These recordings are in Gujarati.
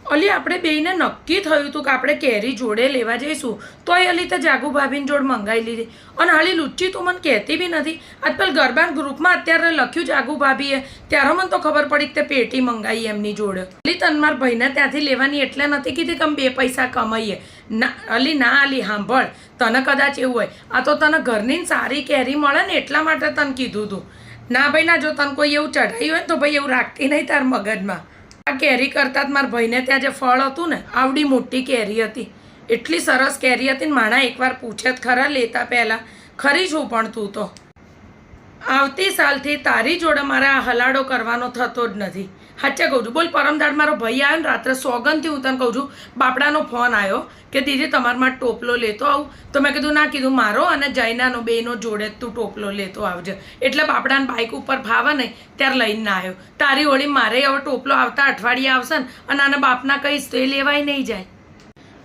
અલી આપણે બેયને નક્કી થયું હતું કે આપણે કેરી જોડે લેવા જઈશું તોય અલી તો જાગુ ભાભીની જોડ મંગાવી લીધી અને હાલી લુચ્ચી તું મને કહેતી બી નથી આજ પેલ ગરબાના ગ્રુપમાં અત્યારે લખ્યું જાગુ ભાભીએ ત્યારે મને તો ખબર પડી કે તે પેટી મંગાવી એમની જોડે અલી તને મારા ભાઈને ત્યાંથી લેવાની એટલે નથી કીધી કે અમે 2 પૈસા કમાઈએ ના અલી ના અલી સાંભળ તને કદાચ એવું હોય આ તો તને ઘરની સારી કેરી મળે ને એટલા માટે તને કીધું હતું ના ભાઈ ના જો તને કોઈ એવું ચઢાયું હોય ને તો ભાઈ એવું રાખતી નહીં તાર મગજમાં આ કેરી કરતાં જ મારા ભાઈને ત્યાં જે ફળ હતું ને આવડી મોટી કેરી હતી એટલી સરસ કેરી હતી ને માણા એકવાર પૂછે જ ખરા લેતા પહેલાં ખરી છું પણ તું તો આવતી સાલથી તારી જોડે મારે આ હલાડો કરવાનો થતો જ નથી સાચે કહું છું બોલ પરમદાડ મારો ભાઈ આવ્યો ને રાત્રે સોગંદથી હું તને કહું છું બાપડાનો ફોન આવ્યો કે દીદી તમારા માટે ટોપલો લેતો આવું તો મેં કીધું ના કીધું મારો અને જૈનાનો બેનો જોડે જ તું ટોપલો લેતો આવજે એટલે બાપડાને બાઇક ઉપર ફાવે નહીં ત્યારે લઈને ના આવ્યો તારી હોળી મારે હવે ટોપલો આવતા અઠવાડિયે આવશે ને અને આના બાપના કહીશ તો એ લેવાય નહીં જાય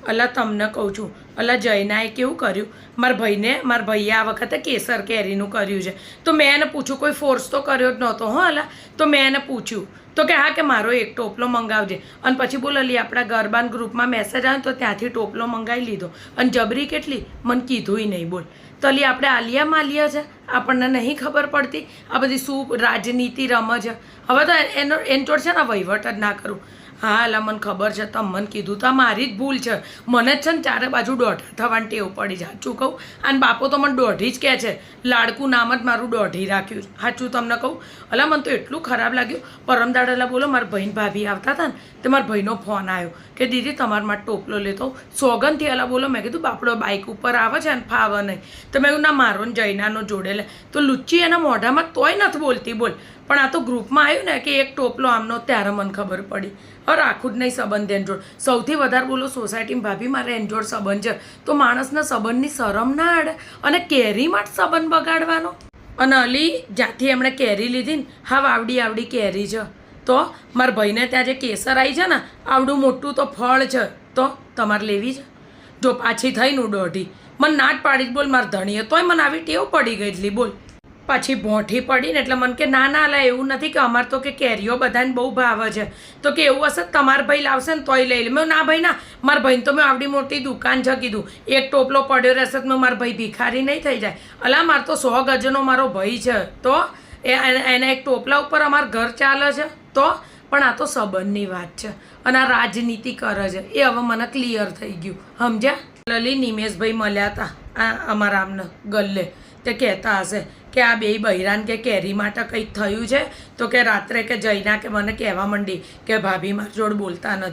અલા તમને કહું છું અલા જૈનાએ કેવું કર્યું મારા ભાઈએ આ વખતે કેસર કેરીનું કર્યું છે તો મેં એને પૂછ્યું કોઈ ફોર્સ તો કર્યો જ નહોતો હો અલા તો મેં એને પૂછ્યું તો કે હા કે મારો એક ટોપલો મંગાવજે અને પછી બોલ અલી આપણા ગરબાન ગ્રુપમાં મેસેજ આવ્યો તો ત્યાંથી ટોપલો મંગાવી લીધો અને જબરી કેટલી મને કીધુંય નહીં બોલ તો અલી આપણે આલિયા માલિયા છે આપણને નહીં ખબર પડતી આ બધી શું રાજનીતિ રમે છે હવે તો એનો જોડ છે ને વહીવટ જ ના કરું હા અલા મને ખબર છે તમે મને કીધું તો આ મારી જ ભૂલ છે મને જ છે ને ચારે બાજુ દોઢા થવાની ટેવ પડી સાચું કહું અને બાપો તો મને દોઢી જ કહે છે લાડકું નામ જ મારું દોઢી રાખ્યું સાચું તમને કહું અલા મને તો એટલું ખરાબ લાગ્યું પરમદાડેલા બોલો મારા ભાઈને ભાભી આવતા હતા ને તો મારા ભાઈનો ફોન આવ્યો કે દીદી તમારા માટે ટોપલો લેતો સોગંદથી અલા બોલો મેં કીધું બાપડો બાઇક ઉપર આવે છે ને ફાવે નહીં તો મેં ના મારો ને જૈનાનો જોડે લે તો લુચ્ચી એના મોઢામાં તોય નથી બોલતી બોલ પણ આ તો ગ્રુપમાં આવ્યું ને કે એક ટોપલો આમનો ત્યારે મને ખબર પડી હવે રાખું જ નહીં સંબંધ એન જોડ સૌથી વધારે બોલો સોસાયટીમાં ભાભી મારે એન જોડ સંબંધ છે તો માણસના સંબંધની શરમ ના આડે અને કેરીમાં જ સંબંધ બગાડવાનો અને અલી જ્યાંથી એમણે કેરી લીધી ને હા આવડી કેરી છે તો મારા ભાઈને ત્યાં જે કેસર આવી છે ને આવડું મોટું તો ફળ છે તો તમારે લેવી છે જો પાછી થઈને દોઢી મને ના જ પાડી જ બોલ મારા ધણીએ તોય મને આવી ટેવ પડી ગઈ એટલી બોલ પાછી ભોંઠી પડીને એટલે મને કે ના ના લા એવું નથી કે અમારે તો કે કેરીઓ બધાને બહુ ભાવે છે તો કે એવું હશે તમારા ભાઈ લાવશે ને તોય લઈ લે મેં ના ભાઈ ના મારા ભાઈને તો મેં આવડી મોટી દુકાન છે કીધું એક ટોપલો પડ્યો રહેશે તો મારા ભાઈ ભિખારી નહીં થઈ જાય અલા મારે તો 100 ગજનો મારો ભાઈ છે તો એના એક ટોપલા ઉપર અમારું ઘર ચાલે છે તો પણ આ તો સંબંધની વાત છે અને આ રાજનીતિ કરે છે એ હવે મને ક્લિયર થઈ ગયું સમજ્યા લલી નિમેશભાઈ મળ્યા હતા આ અમારા આમને ગલ્લે તે કહેતા હશે કે આ બે બૈરાન કે કેરી માટે કંઈક થયું છે તો કે રાત્રે કે જૈના કે મને કહેવા માંડી કે ભાભી મારી જોડ બોલતા નથી